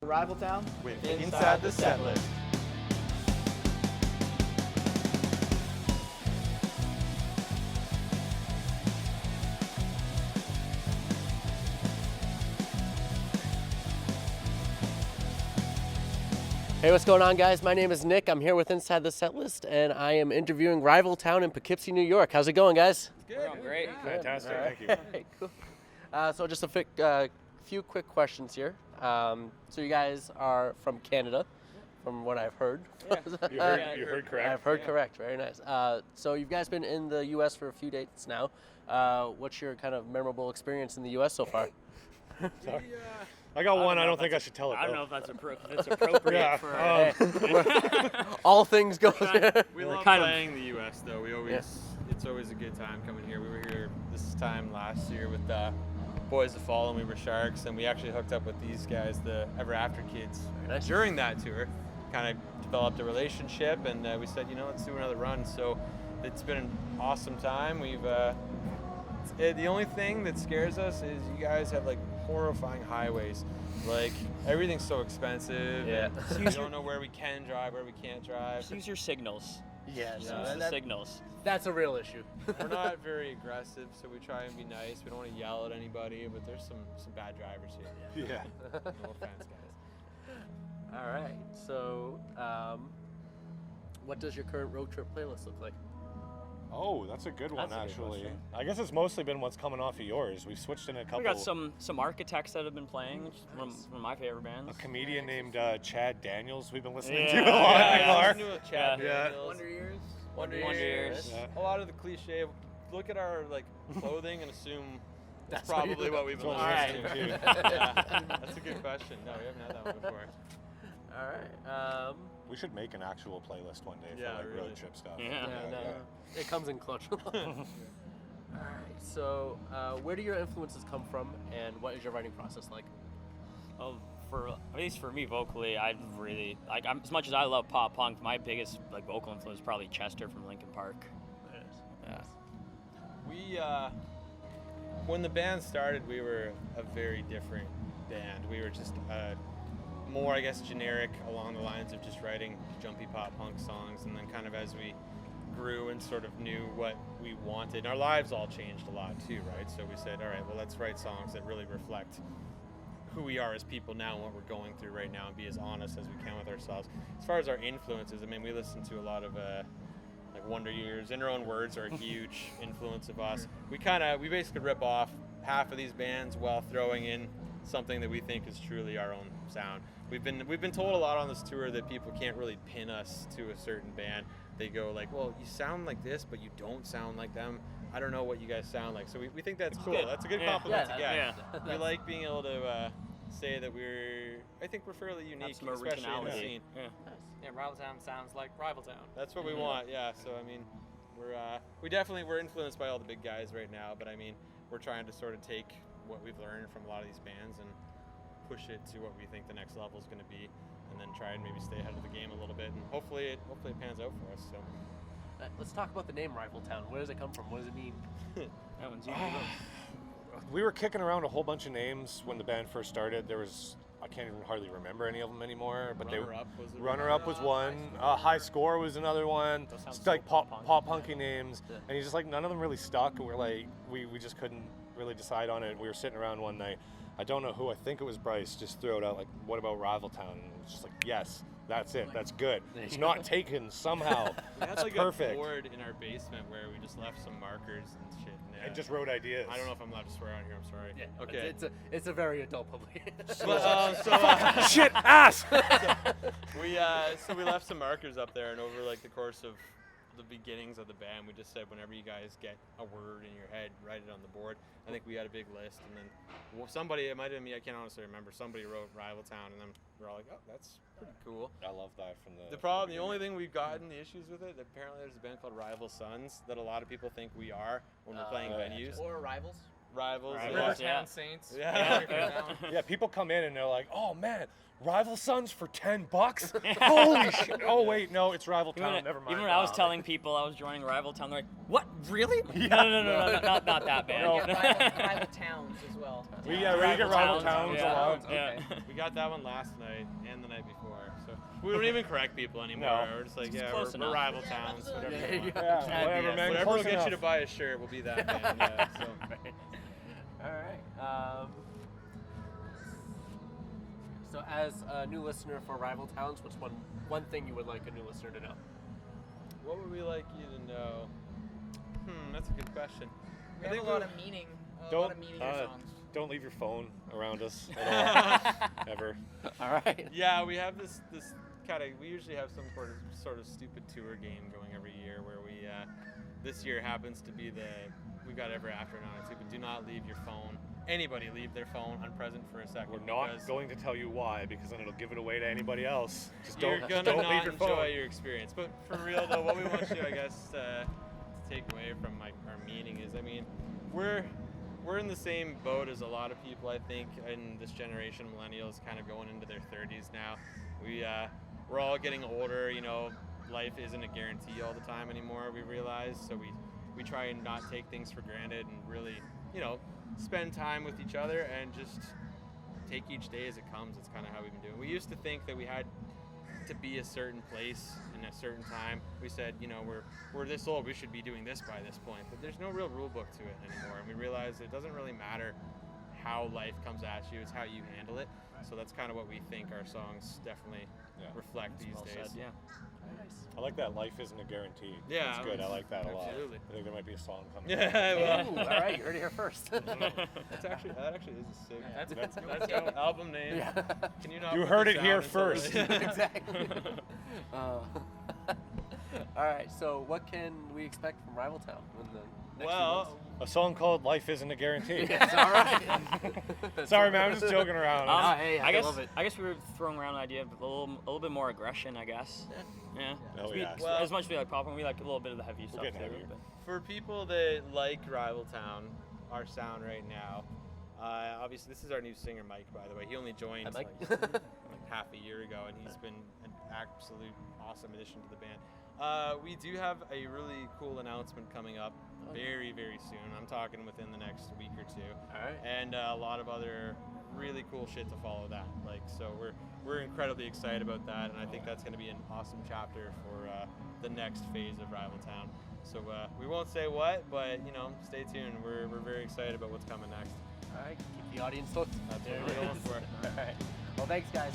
Rivaltown with Inside the Setlist. Hey, what's going on, guys? My name is Nick. I'm here with Inside the Setlist, and I am interviewing Rivaltown in Poughkeepsie, New York. How's it going, guys? It's good. We're great. Yeah. Fantastic. Right. Thank you. Cool. So just a few quick questions here. So you guys are from Canada, from what I've heard. Yeah. You heard correct. I've heard correct. Very nice. So you've guys been in the U.S. for a few dates now. What's your kind of memorable experience in the U.S. so far? Sorry. I got one. I don't think I should tell it. I don't though. know if that's appropriate Yeah. for. All things go. We love kind of- playing the U.S. though. It's always a good time coming here. We were here this time last year with Boys of Fall, and we were Sharks, and we actually hooked up with these guys, the Ever After Kids, nice. during that tour. Kind of developed a relationship, and we said, let's do another run. So it's been an awesome time. The only thing that scares us is you guys have like horrifying highways. Like everything's so expensive. Yeah. And we don't know where we can drive, where we can't drive. Just use your signals. Yeah. Just No, use the signals. that's a real issue. We're not very aggressive, so we try and be nice. We don't want to yell at anybody, but there's some bad drivers here. Yeah. No offense, guys. All right. So, what does your current road trip playlist look like? Oh, that's a good one, That's a good actually. question. I guess it's mostly been what's coming off of yours. We've switched in a couple. We got some architects that have been playing from my favorite bands. A comedian named Chad Daniels we've been listening to Yeah. a lot Yeah, in the car. listen to Chad Yeah. Daniels. Wonder Years. Yeah. A lot of the cliche. Look at our clothing and assume that's That's what probably you- what we've been That's what listening we're to. listening to. Yeah, that's a good question. No, we haven't had that one before. All right. We should make an actual playlist one day Yeah, for like really. road trip stuff. Yeah. It comes in clutch. All right. So, where do your influences come from, and what is your writing process like? Well, at least for me vocally, I really as much as I love pop punk, my biggest vocal influence is probably Chester from Linkin Park. Yeah. We, when the band started, we were a very different band. We were just more, I guess, generic along the lines of just writing jumpy pop punk songs, and then kind of as we grew and sort of knew what we wanted, our lives all changed a lot too, right? So we said, all right, well, let's write songs that really reflect who we are as people now and what we're going through right now, and be as honest as we can with ourselves. As far as our influences, I mean, we listen to a lot of like Wonder Years. In Our Own Words are a huge influence of us. We basically rip off half of these bands while throwing in something that we think is truly our own sound. We've been told a lot on this tour that people can't really pin us to a certain band. They go like, well, you sound like this, but you don't sound like them. I don't know what you guys sound like. So we think that's cool. Good. That's a good Yeah. compliment to get. Yeah. We like being able to say that I think we're fairly unique, Some especially in the originality. scene. Yeah. Yeah, Rivaltown sounds like Rivaltown. That's what we want, yeah. So I mean, we're influenced by all the big guys right now, but I mean, we're trying to sort of take what we've learned from a lot of these bands and push it to what we think the next level is going to be, and then try and maybe stay ahead of the game a little bit, and hopefully it pans out for us. So Let's talk about the name Rivaltown. Where does it come from? What does it mean? That one's We were kicking around a whole bunch of names when the band first started. I can't even hardly remember any of them anymore. But Runner Up was one. High Score was another one. Those sound It's like so pop punky names, Yeah. and he's just like none of them really stuck. And we're like we just couldn't really decide on it. We were sitting around one night. I don't know who. I think it was Bryce. Just threw it out like, "What about Rivaltown?" And it was just like, "Yes, that's it. That's good. It's not taken somehow. we had It's like perfect." a board in our basement where we just left some markers and shit. And just wrote ideas. I don't know if I'm allowed to swear out here. I'm sorry. Yeah. Okay. It's a very adult publication. Shit ass. So we left some markers up there, and over like the course of the beginnings of the band, we just said, whenever you guys get a word in your head, write it on the board. I think we had a big list, and then somebody, it might have been me, I can't honestly remember, somebody wrote Rivaltown, and then we're all like, oh, that's pretty cool. I love that from The only thing we've gotten the issues with it, apparently there's a band called Rival Sons that a lot of people think we are when we're playing venues. Or Rivals. Rivals. Rivals, Yeah. Rivertown yeah. Saints. Yeah. Yeah. Yeah, people come in and they're like, "Oh man, Rival Sons for $10? Holy shit! Oh wait, no, it's Rival Even, Town. Never mind. even when I was telling people I was joining Rival Town, they're like, "What? Really? No, not that band." No. Rival towns as well. We get Rival Towns a lot. Yeah. We got that one last night and the night before, so we don't even correct people anymore. No. We're just like, It's yeah, close we're enough. rival towns, whatever. Yeah, you want. Yeah, whatever, man. Whatever Close will get you enough. to buy a shirt will be that band. Yeah, so. All right. So as a new listener for Rival Towns, what's one thing you would like a new listener to know? What would we like you to know? That's a good question. We have a lot of meaning. A Don't- lot of meaning in your songs. Don't leave your phone around us at all, ever. All right. Yeah, we have this kind of. We usually have some sort of stupid tour game going every year where we. This year happens to be we've got Ever After on it too. But do not leave your phone. Anybody leave their phone unpresent for a second. We're not because going to tell you why, because then it'll give it away to anybody else. Just You're don't, gonna don't not leave your enjoy phone. your experience. But for real though, what we want you, I guess, to take away from our meeting is, I mean, we're in the same boat as a lot of people, I think, in this generation, millennials, kind of going into their 30s now. We're all getting older. You know, life isn't a guarantee all the time anymore. We realize, so we try and not take things for granted and really, you know, spend time with each other and just take each day as it comes. It's kind of how we've been doing. We used to think that we had to be a certain place in a certain time. We said, you know, we're this old, we should be doing this by this point. But there's no real rule book to it anymore. And we realized it doesn't really matter how life comes at you, it's how you handle it. So that's kind of what we think our songs definitely reflect these Well days. said, yeah. I like that. Life isn't a guarantee. Yeah, That's good. I like that a lot. absolutely. I think there might be a song coming. Yeah, well, Ooh, all right, you heard it here first. that actually is a sick. That's That's an album name. Yeah. Can you not? You put heard the it here sound until first. Exactly. All right, so what can we expect from Rival Town in the next few Well, A song called "Life Isn't a Guarantee." months? It's all right. Sorry, man. I'm just joking around. Hey, I love it. I guess we were throwing around the idea of a little bit more aggression. I guess. Yeah. Oh, We- yeah. Well- as much as we like pop, we like a little bit of the heavy stuff getting too. heavier. but- for people that like Rival Town, our sound right now, obviously this is our new singer, Mike. By the way, he only joined Hi, Mike. like half a year ago, and he's been an absolute awesome addition to the band. We do have a really cool announcement coming up very, very soon. I'm talking within the next week or two. All right. And a lot of other really cool shit to follow that. Like, so we're incredibly excited about that, and I think that's going to be an awesome chapter for the next phase of Rival Town. So we won't say what, but you know, stay tuned. We're very excited about what's coming next. All right, keep the audience hooked. That's what we're going for. All right. Well, thanks, guys.